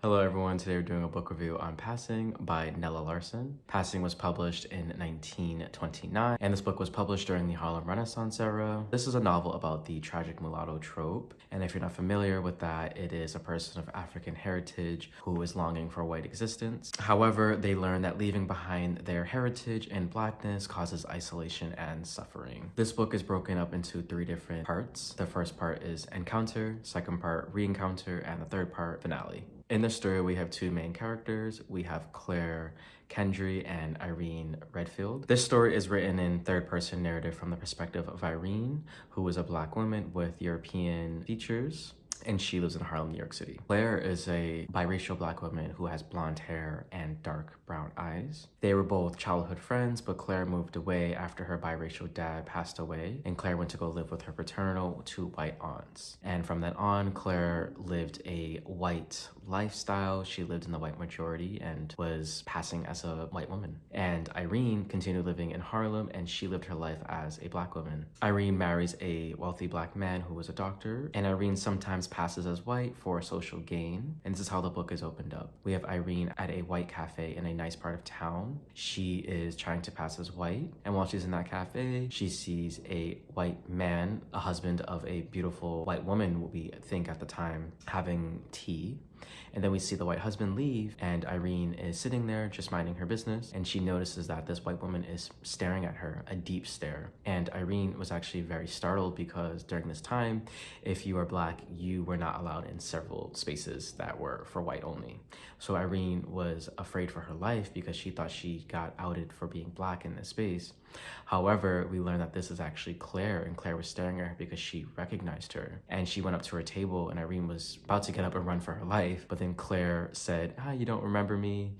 Hello everyone, today we're doing a book review on Passing by Nella Larsen. Passing was published in 1929, and this book was published during the Harlem Renaissance era. This is a novel about the tragic mulatto trope, and if you're not familiar with that, it is a person of African heritage who is longing for a white existence. However, they learn that leaving behind their heritage and blackness causes isolation and suffering. This book is broken up into three different parts. The first part is encounter, second part re-encounter, and the third part finale. In this story, we have two main characters. We have Clare, Kendry, and Irene Redfield. This story is written in third-person narrative from the perspective of Irene, who is a Black woman with European features, and she lives in Harlem, New York City. Clare is a biracial Black woman who has blonde hair and dark brown eyes. They were both childhood friends, but Clare moved away after her biracial dad passed away, and Clare went to go live with her paternal two white aunts. And from then on, Clare lived a white lifestyle. She lived in the white majority and was passing as a white woman. And Irene continued living in Harlem, and she lived her life as a Black woman. Irene marries a wealthy Black man who was a doctor, and Irene sometimes passes as white for social gain. And this is how the book is opened up. We have Irene at a white cafe in a nice part of town. She is trying to pass as white, and while she's in that cafe, she sees a white man, a husband of a beautiful white woman, we think at the time, having tea. And then we see the white husband leave, and Irene is sitting there just minding her business, and she notices that this white woman is staring at her, a deep stare. And Irene was actually very startled because during this time, if you are Black, you were not allowed in several spaces that were for white only. So Irene was afraid for her life because she thought she got outed for being Black in this space. However, we learned that this is actually Clare, and Clare was staring at her because she recognized her. And she went up to her table, and Irene was about to get up and run for her life, but then Clare said, you don't remember me,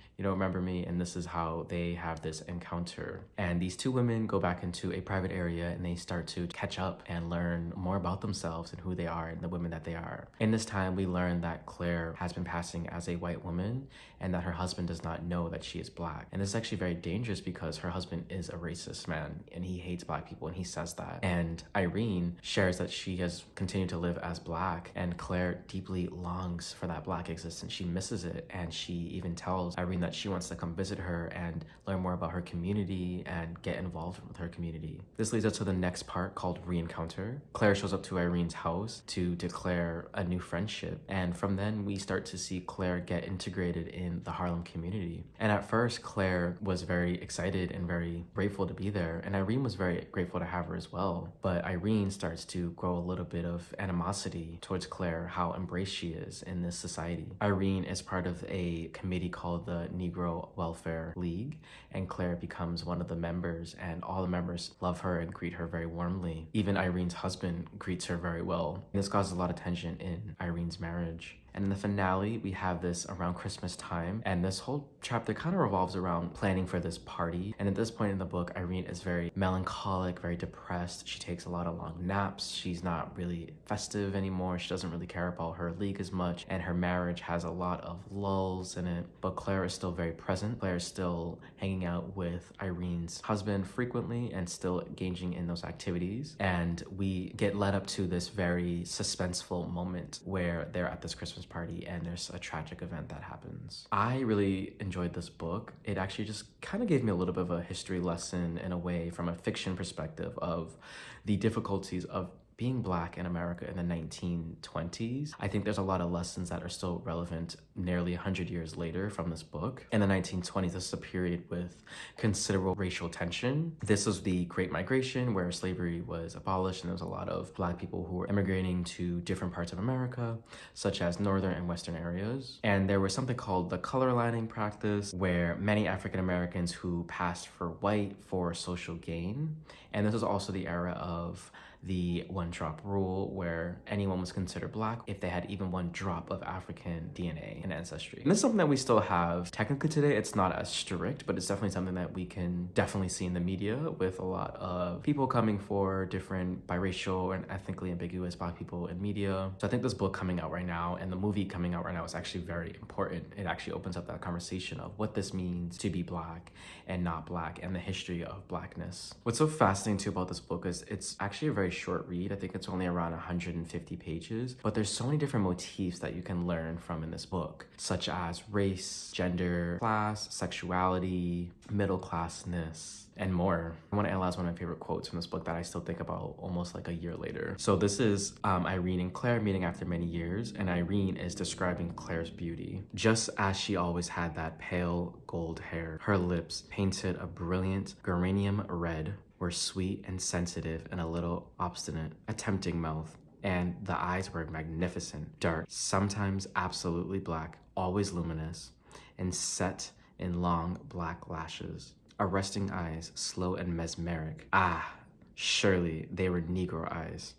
and this is how they have this encounter. And these two women go back into a private area, and they start to catch up and learn more about themselves and who they are and the women that they are. In this time, we learn that Clare has been passing as a white woman, and that her husband does not know that she is Black. And this is actually very dangerous because her husband is a racist man, and he hates Black people, and he says that. And Irene shares that she has continued to live as Black, and Clare deeply longs for that Black existence. She misses it, and she even tells Irene that she wants to come visit her and learn more about her community and get involved with her community. This leads us to the next part called re-encounter. Clare shows up to Irene's house to declare a new friendship, and from then we start to see Clare get integrated in the Harlem community. And at first, Clare was very excited and very grateful to be there, and Irene was very grateful to have her as well. But Irene starts to grow a little bit of animosity towards Clare, how embraced she is in this society. Irene is part of a committee called the Negro Welfare League, and Clare becomes one of the members, and all the members love her and greet her very warmly. Even Irene's husband greets her very well. This causes a lot of tension in Irene's marriage. And in the finale, we have this around Christmas time, and this whole chapter kind of revolves around planning for this party. And at this point in the book, Irene is very melancholic, very depressed. She takes a lot of long naps. She's not really festive anymore. She doesn't really care about her league as much, and her marriage has a lot of lulls in it. But Clare is still very present. Clare is still hanging out with Irene's husband frequently and still engaging in those activities. And we get led up to this very suspenseful moment where they're at this Christmas party and there's a tragic event that happens. I really enjoyed this book. It actually just kind of gave me a little bit of a history lesson in a way from a fiction perspective of the difficulties of being Black in America in the 1920s. I think there's a lot of lessons that are still relevant nearly 100 years later from this book. In the 1920s, this is a period with considerable racial tension. This was the Great Migration, where slavery was abolished, and there was a lot of Black people who were immigrating to different parts of America, such as northern and western areas. And there was something called the color lining practice, where many African Americans who passed for white for social gain. And this was also the era of the one-drop rule, where anyone was considered Black if they had even one drop of African DNA in ancestry. And this is something that we still have technically today. It's not as strict, but it's definitely something that we can definitely see in the media with a lot of people coming for different biracial and ethnically ambiguous Black people in media. So I think this book coming out right now and the movie coming out right now is actually very important. It actually opens up that conversation of what this means to be Black and not Black and the history of Blackness. What's so fascinating too about this book is it's actually a very very short read. I think it's only around 150 pages, but there's so many different motifs that you can learn from in this book, such as race, gender, class, sexuality, middle classness, and more. I want to analyze one of my favorite quotes from this book that I still think about almost like a year later. So this is Irene and Claire meeting after many years, and Irene is describing Claire's beauty. Just as she always had that pale gold hair, her lips, painted a brilliant geranium red, were sweet and sensitive and a little obstinate, a tempting mouth. And the eyes were magnificent, dark, sometimes absolutely black, always luminous, and set in long black lashes. Arresting eyes, slow and mesmeric. Ah, surely they were Negro eyes,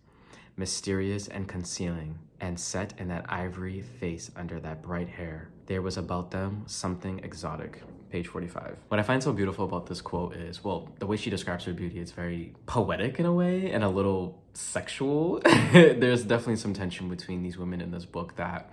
mysterious and concealing, and set in that ivory face under that bright hair. There was about them something exotic. Page 45. What I find so beautiful about this quote is, well, the way she describes her beauty is very poetic in a way and a little sexual. There's definitely some tension between these women in this book that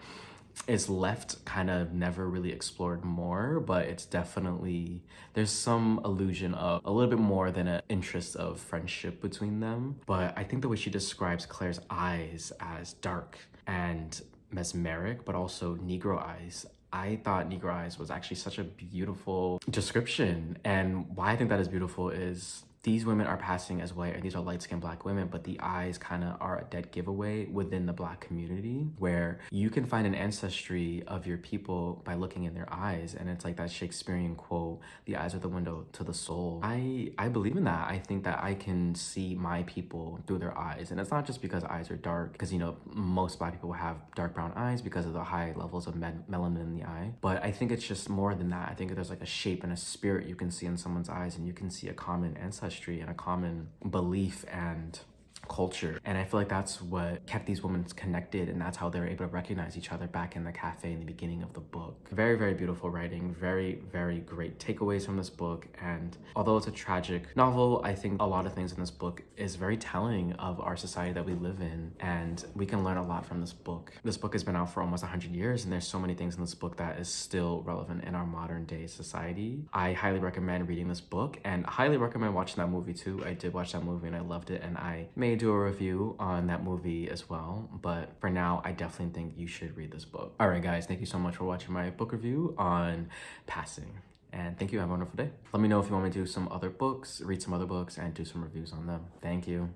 is left kind of never really explored more, but it's definitely, there's some illusion of a little bit more than an interest of friendship between them. But I think the way she describes Claire's eyes as dark and mesmeric, but also Negro eyes, I thought Negro eyes was actually such a beautiful description. And why I think that is beautiful is these women are passing as white, and these are light-skinned black women, but the eyes kind of are a dead giveaway within the black community, where you can find an ancestry of your people by looking in their eyes. And it's like that Shakespearean quote, the eyes are the window to the soul. I believe in that. I think that I can see my people through their eyes. And it's not just because eyes are dark, because, you know, most black people have dark brown eyes because of the high levels of melanin in the eye. But I think it's just more than that. I think there's like a shape and a spirit you can see in someone's eyes, and you can see a common ancestry and a common belief and culture. And I feel like that's what kept these women connected, and that's how they were able to recognize each other back in the cafe in the beginning of the book. Very, very beautiful writing, very, very great takeaways from this book. And although it's a tragic novel, I think a lot of things in this book is very telling of our society that we live in, and we can learn a lot from this book. This book has been out for almost 100 years, and there's so many things in this book that is still relevant in our modern day society. I highly recommend reading this book, and highly recommend watching that movie too. I did watch that movie and I loved it, and I may do a review on that movie as well, but for now I definitely think you should read this book. All right guys, thank you so much for watching my book review on Passing, and thank you. Have a wonderful day. Let me know if you want me to do some other books, read some other books, and do some reviews on them. Thank you.